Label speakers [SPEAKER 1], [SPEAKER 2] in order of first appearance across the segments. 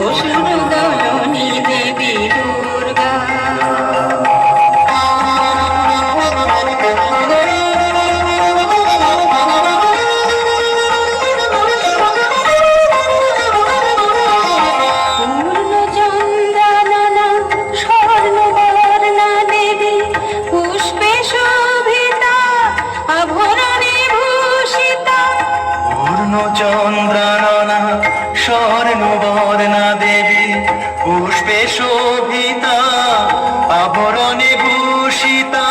[SPEAKER 1] অসুর দলনী দেবী দুর্গা।
[SPEAKER 2] চন্দ্রাননা স্বর্ণবর্ণা দেবী পুষ্পে শোভিতা আভরণে ভূষিতা।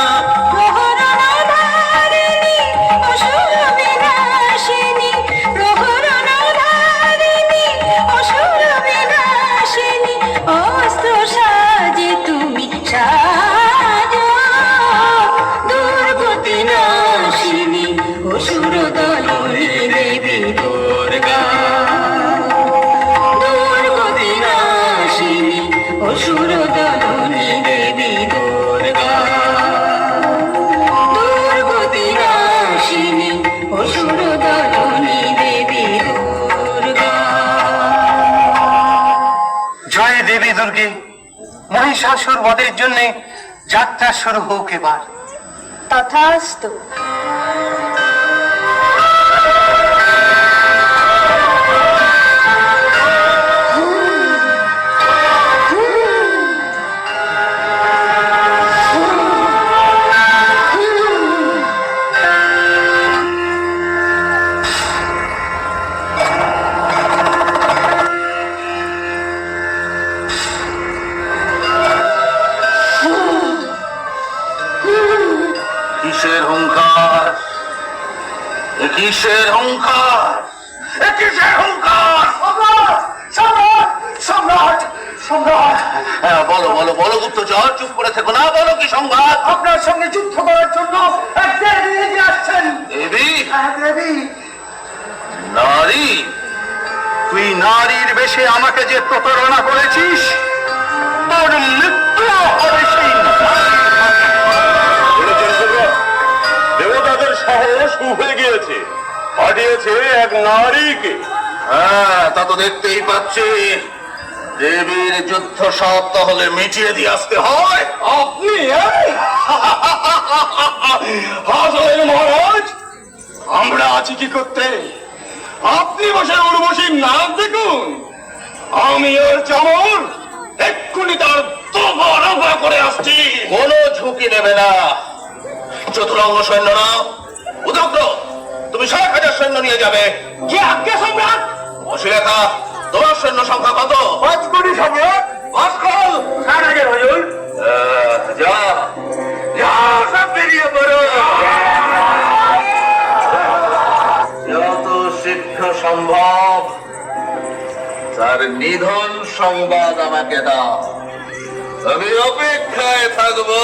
[SPEAKER 1] অস্ত্র সাজে তুমি সাজো দুর্গতি নাশিনী অসুর দলনী দেবী দুর্গা। দুর্গতি নাশিনী অসুর দলনী দেবী দুর্গা। দুর্গতি নাশিনী অসুর দলনী দেবী দুর্গা।
[SPEAKER 2] জয় দেবী দুর্গে, মহিষাসুর বধের জন্য যাত্রা শুরু হোক এবার।
[SPEAKER 1] তথাস্তু।
[SPEAKER 2] কিসের হুঙ্কার, কিসের হুঙ্কার, কিসের হুঙ্কার? সম্রাট, সম্রাট, সম্রাট! বলো বলো বলো গুপ্তচর, চুপ করে থেকো না, বলো কি সংবাদ? আপনার সঙ্গে যুদ্ধ করার জন্য এক দেবী এগিয়ে আসছেন। দেবী? দেবী। নারী? তুই নারীর বেশে আমাকে যে প্রতারণা করেছিস, তোর মৃত্যু হবে সেই
[SPEAKER 3] দেবতাদের সাহস হয়ে গিয়েছে, পাঠিয়েছে এক নারীকে।
[SPEAKER 2] হ্যাঁ, তা তো দেখতেই পাচ্ছি। দেবীর যুদ্ধ সব তাহলে মিটিয়ে দিয়ে আসতে হয়।
[SPEAKER 3] আপনি হাসলেন মহারাজ, আমরা আছি কি করতে? আপনি বসে উর্বশীর নাচ দেখুন, আমি ওর চামর এক্ষুনি তার দফা করে আসছি।
[SPEAKER 2] কোনো ঝুঁকি নেবে না। চতুরঙ্গ সৈন্যরা উদগ্র, তুমি 1,000 সৈন্য নিয়ে যাবে।
[SPEAKER 3] কি আজ্ঞা সম্রাট?
[SPEAKER 2] অশ্লীলতা, তোমার সৈন্য সংখ্যা কত?
[SPEAKER 3] 5 কোটি সম্রাট। আজকাল কার আগে হজুর?
[SPEAKER 2] যা যা, সব বেরিয়ে পড়ো। যত শীঘ্র সম্ভব তার নিধন সংবাদ আমাকে দাও, আমি অপেক্ষায় থাকবো।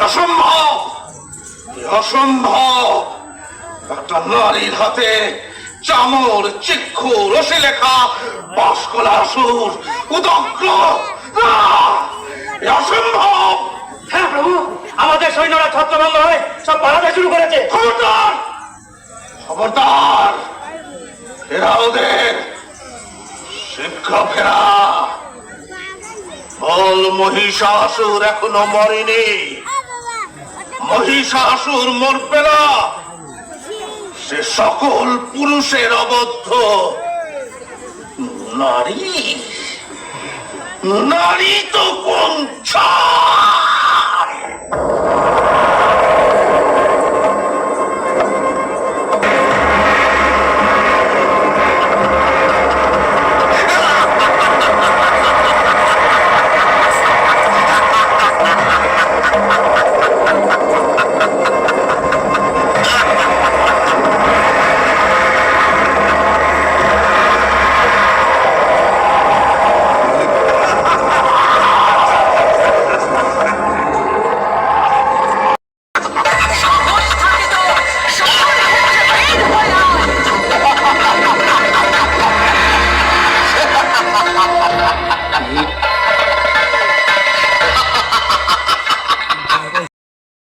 [SPEAKER 3] অসম্ভব, অসম্ভব। একটা নারীর হাতে চামর, চিক্ষু, রশি লেখা বাসকলা আসুর উদগ্র, অসম্ভব।
[SPEAKER 4] হ্যাঁ প্রভু, আমাদের সৈন্যরা ছত্রভঙ্গ হয়ে সব পালাতে শুরু করেছে।
[SPEAKER 3] খবরদার, খবরদার, ফেরা ওদের, শীঘ্র ফেরা। বল মহিষাসুর এখনো মরেনি, মহিষাসুর মরবে না। সে সকল পুরুষের অবদ্ধ নারী, নারী তো কোন